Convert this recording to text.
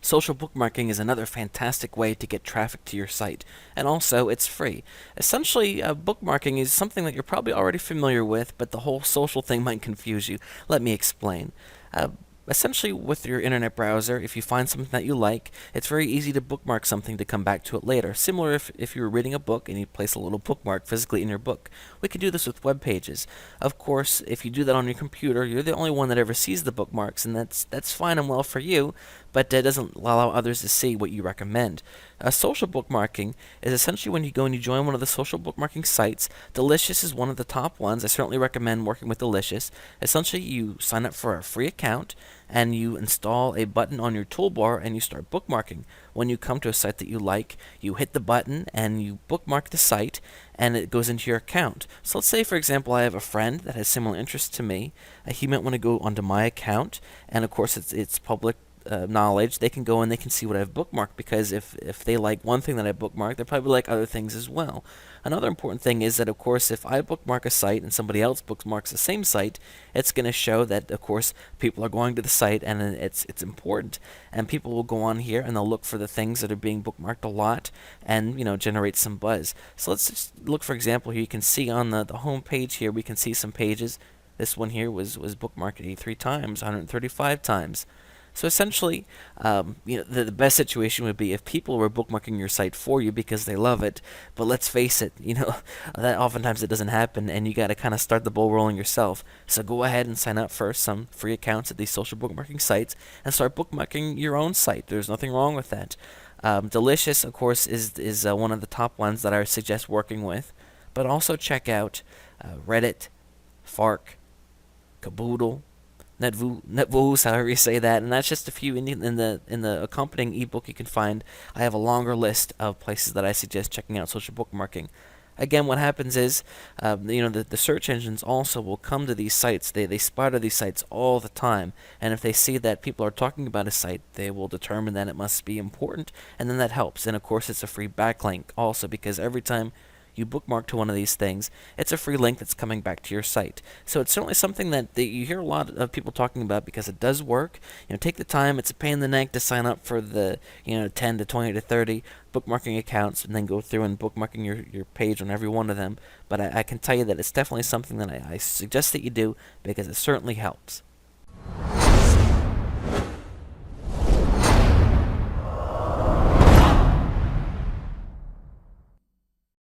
Social bookmarking is another fantastic way to get traffic to your site, and also it's free. Essentially, bookmarking is something that you're probably already familiar with, but the whole social thing might confuse you. Let me explain. Uh, Essentially, with your internet browser, if you find something that you like, it's very easy to bookmark something to come back to it later. Similar if you were reading a book and you place a little bookmark physically in your book. We can do this with web pages. Of course, if you do that on your computer, you're the only one that ever sees the bookmarks, and that's fine and well for you, but that doesn't allow others to see what you recommend. Social bookmarking is essentially when you go and you join one of the social bookmarking sites. Delicious is one of the top ones. I certainly recommend working with Delicious. Essentially, you sign up for a free account and you install a button on your toolbar and you start bookmarking. When you come to a site that you like, you hit the button and you bookmark the site and it goes into your account. So let's say, for example, I have a friend that has similar interests to me. He might want to go onto my account, and of course it's public knowledge. They can go and they can see what I've bookmarked, because if they like one thing that I bookmarked, they probably like other things as well. Another important thing is that, of course, if I bookmark a site and somebody else bookmarks the same site, it's going to show that, of course, people are going to the site and it's important. And people will go on here and they'll look for the things that are being bookmarked a lot and, generate some buzz. So let's just look, for example, here you can see on the home page here, we can see some pages. This one here was bookmarked 83 times, 135 times. So essentially, the best situation would be if people were bookmarking your site for you because they love it. But let's face it, that oftentimes it doesn't happen, and you got to kind of start the ball rolling yourself. So go ahead and sign up for some free accounts at these social bookmarking sites and start bookmarking your own site. There's nothing wrong with that. Delicious, of course, is one of the top ones that I suggest working with. But also check out Reddit, Fark, Caboodle, Netvoos, however you say that, and that's just a few in the accompanying ebook you can find. I have a longer list of places that I suggest checking out social bookmarking. Again, what happens is, the search engines also will come to these sites. They spotter these sites all the time, and if they see that people are talking about a site, they will determine that it must be important, and then that helps. And of course, it's a free backlink also, because every time you bookmark to one of these things, it's a free link that's coming back to your site. So it's certainly something that you hear a lot of people talking about because it does work. Take the time. It's a pain in the neck to sign up for the 10 to 20 to 30 bookmarking accounts and then go through and bookmarking your page on every one of them. But I can tell you that it's definitely something that I suggest that you do, because it certainly helps.